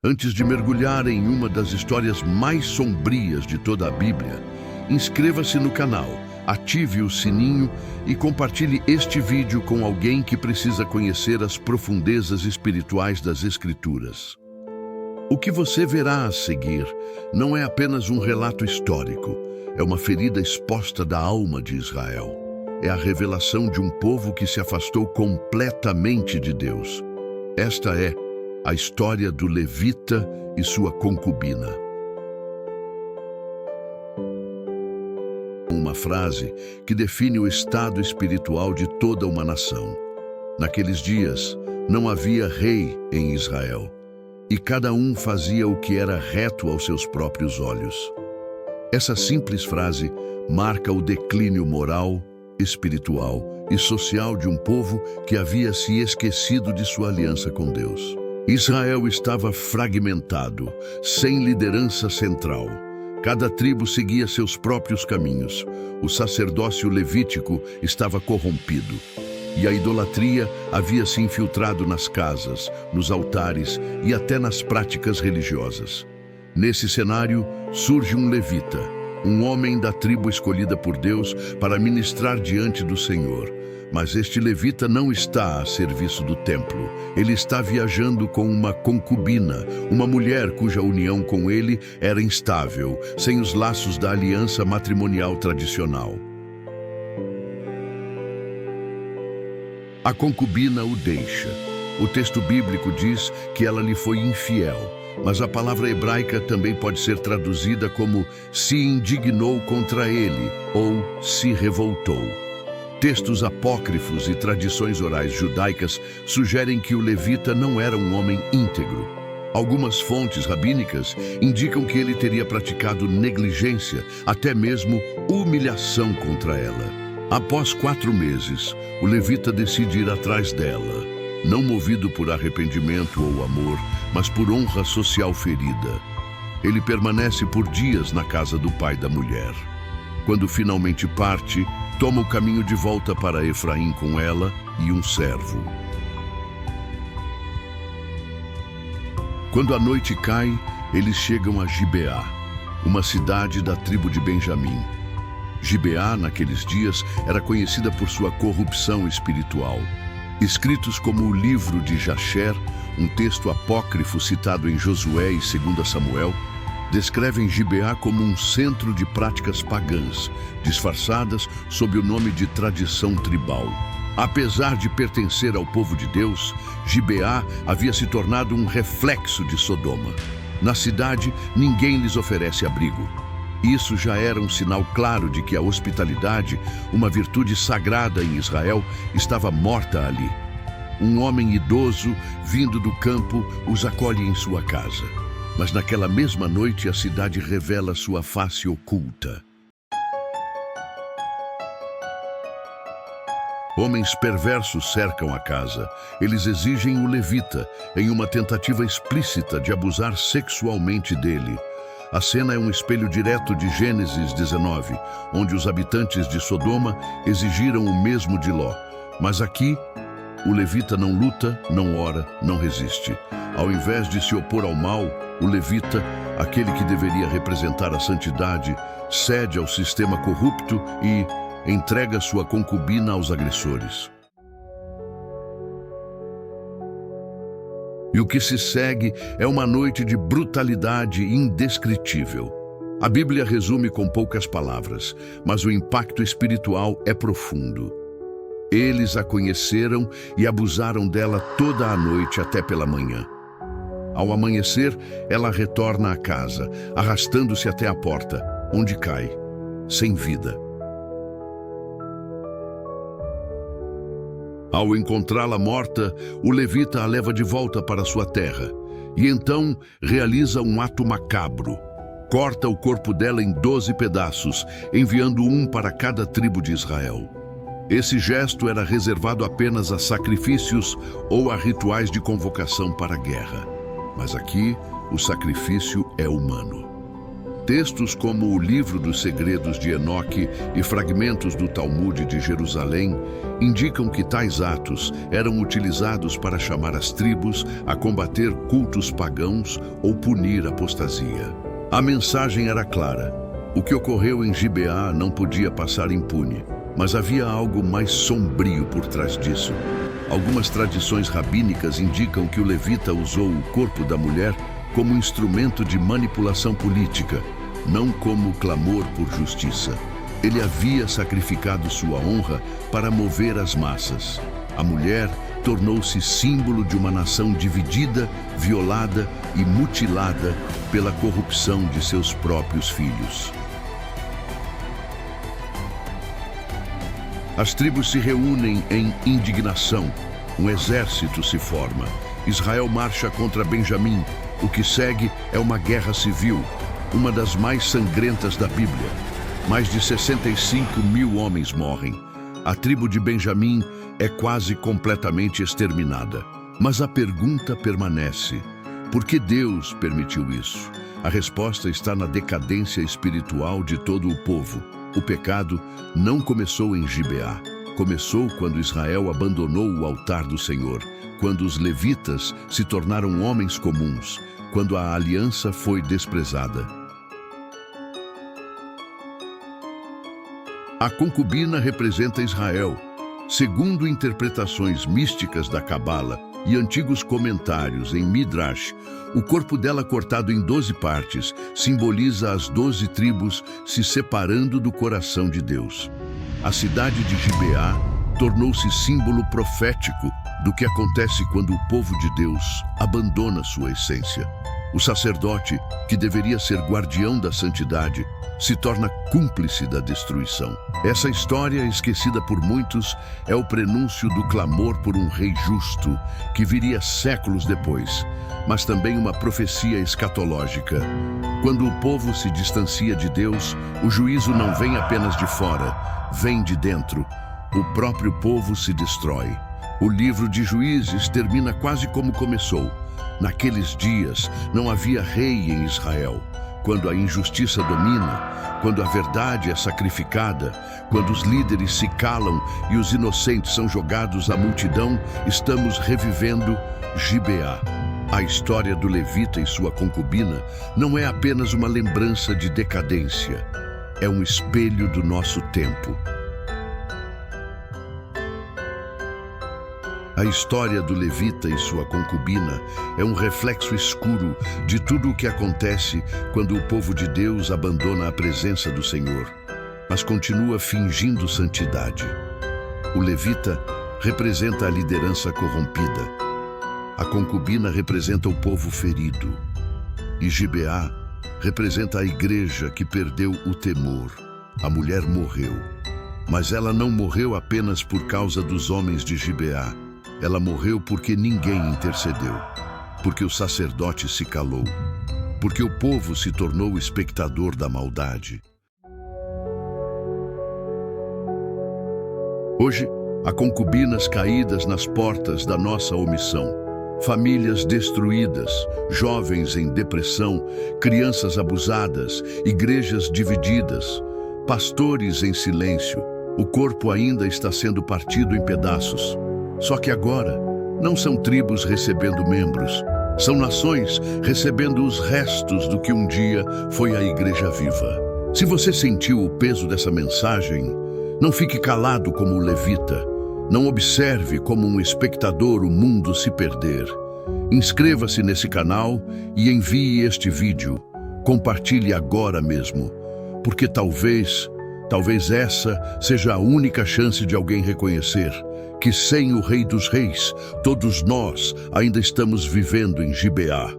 Antes de mergulhar em uma das histórias mais sombrias de toda a Bíblia, inscreva-se no canal, ative o sininho e compartilhe este vídeo com alguém que precisa conhecer as profundezas espirituais das Escrituras. O que você verá a seguir não é apenas um relato histórico, é uma ferida exposta da alma de Israel. É a revelação de um povo que se afastou completamente de Deus. Esta é a história do levita e sua concubina. Uma frase que define o estado espiritual de toda uma nação. Naqueles dias, não havia rei em Israel, e cada um fazia o que era reto aos seus próprios olhos. Essa simples frase marca o declínio moral, espiritual e social de um povo que havia se esquecido de sua aliança com Deus. Israel estava fragmentado, sem liderança central. Cada tribo seguia seus próprios caminhos. O sacerdócio levítico estava corrompido. E a idolatria havia se infiltrado nas casas, nos altares e até nas práticas religiosas. Nesse cenário, surge um levita, um homem da tribo escolhida por Deus para ministrar diante do Senhor. Mas este levita não está a serviço do templo. Ele está viajando com uma concubina, uma mulher cuja união com ele era instável, sem os laços da aliança matrimonial tradicional. A concubina o deixa. O texto bíblico diz que ela lhe foi infiel, mas a palavra hebraica também pode ser traduzida como se indignou contra ele ou se revoltou. Textos apócrifos e tradições orais judaicas sugerem que o levita não era um homem íntegro. Algumas fontes rabínicas indicam que ele teria praticado negligência, até mesmo humilhação contra ela. Após 4 meses, o levita decide ir atrás dela, não movido por arrependimento ou amor, mas por honra social ferida. Ele permanece por dias na casa do pai da mulher. Quando finalmente parte, toma o caminho de volta para Efraim com ela e um servo. Quando a noite cai, eles chegam a Gibeá, uma cidade da tribo de Benjamim. Gibeá, naqueles dias, era conhecida por sua corrupção espiritual. Escritos como o livro de Jasher, um texto apócrifo citado em Josué e 2 Samuel, descrevem Gibeá como um centro de práticas pagãs, disfarçadas sob o nome de tradição tribal. Apesar de pertencer ao povo de Deus, Gibeá havia se tornado um reflexo de Sodoma. Na cidade, ninguém lhes oferece abrigo. Isso já era um sinal claro de que a hospitalidade, uma virtude sagrada em Israel, estava morta ali. Um homem idoso, vindo do campo, os acolhe em sua casa. Mas naquela mesma noite a cidade revela sua face oculta. Homens perversos cercam a casa. Eles exigem o levita, em uma tentativa explícita de abusar sexualmente dele. A cena é um espelho direto de Gênesis 19, onde os habitantes de Sodoma exigiram o mesmo de Ló. Mas aqui, o levita não luta, não ora, não resiste. Ao invés de se opor ao mal, o levita, aquele que deveria representar a santidade, cede ao sistema corrupto e entrega sua concubina aos agressores. E o que se segue é uma noite de brutalidade indescritível. A Bíblia resume com poucas palavras, mas o impacto espiritual é profundo. Eles a conheceram e abusaram dela toda a noite até pela manhã. Ao amanhecer, ela retorna à casa, arrastando-se até a porta, onde cai, sem vida. Ao encontrá-la morta, o levita a leva de volta para sua terra e então realiza um ato macabro. Corta o corpo dela em 12 pedaços, enviando um para cada tribo de Israel. Esse gesto era reservado apenas a sacrifícios ou a rituais de convocação para a guerra. Mas aqui, o sacrifício é humano. Textos como o Livro dos Segredos de Enoque e fragmentos do Talmude de Jerusalém indicam que tais atos eram utilizados para chamar as tribos a combater cultos pagãos ou punir apostasia. A mensagem era clara. O que ocorreu em Gibeá não podia passar impune, mas havia algo mais sombrio por trás disso. Algumas tradições rabínicas indicam que o levita usou o corpo da mulher como instrumento de manipulação política, não como clamor por justiça. Ele havia sacrificado sua honra para mover as massas. A mulher tornou-se símbolo de uma nação dividida, violada e mutilada pela corrupção de seus próprios filhos. As tribos se reúnem em indignação. Um exército se forma. Israel marcha contra Benjamim. O que segue é uma guerra civil, uma das mais sangrentas da Bíblia. Mais de 65 mil homens morrem. A tribo de Benjamim é quase completamente exterminada. Mas a pergunta permanece: por que Deus permitiu isso? A resposta está na decadência espiritual de todo o povo. O pecado não começou em Gibeá. Começou quando Israel abandonou o altar do Senhor, quando os levitas se tornaram homens comuns, quando a aliança foi desprezada. A concubina representa Israel. Segundo interpretações místicas da Cabala e antigos comentários em Midrash, o corpo dela cortado em 12 partes simboliza as 12 tribos se separando do coração de Deus. A cidade de Gibeá tornou-se símbolo profético do que acontece quando o povo de Deus abandona sua essência. O sacerdote, que deveria ser guardião da santidade, se torna cúmplice da destruição. Essa história, esquecida por muitos, é o prenúncio do clamor por um rei justo, que viria séculos depois, mas também uma profecia escatológica. Quando o povo se distancia de Deus, o juízo não vem apenas de fora, vem de dentro. O próprio povo se destrói. O livro de Juízes termina quase como começou. Naqueles dias não havia rei em Israel. Quando a injustiça domina, quando a verdade é sacrificada, quando os líderes se calam e os inocentes são jogados à multidão, estamos revivendo Gibeá. A história do levita e sua concubina não é apenas uma lembrança de decadência, é um espelho do nosso tempo. A história do levita e sua concubina é um reflexo escuro de tudo o que acontece quando o povo de Deus abandona a presença do Senhor, mas continua fingindo santidade. O levita representa a liderança corrompida. A concubina representa o povo ferido. E Gibeá representa a igreja que perdeu o temor. A mulher morreu, mas ela não morreu apenas por causa dos homens de Gibeá. Ela morreu porque ninguém intercedeu, porque o sacerdote se calou, porque o povo se tornou espectador da maldade. Hoje, há concubinas caídas nas portas da nossa omissão, famílias destruídas, jovens em depressão, crianças abusadas, igrejas divididas, pastores em silêncio. O corpo ainda está sendo partido em pedaços. Só que agora, não são tribos recebendo membros, são nações recebendo os restos do que um dia foi a igreja viva. Se você sentiu o peso dessa mensagem, não fique calado como o levita. Não observe como um espectador o mundo se perder. Inscreva-se nesse canal e envie este vídeo. Compartilhe agora mesmo, porque talvez essa seja a única chance de alguém reconhecer que sem o Rei dos Reis, todos nós ainda estamos vivendo em Gibeá.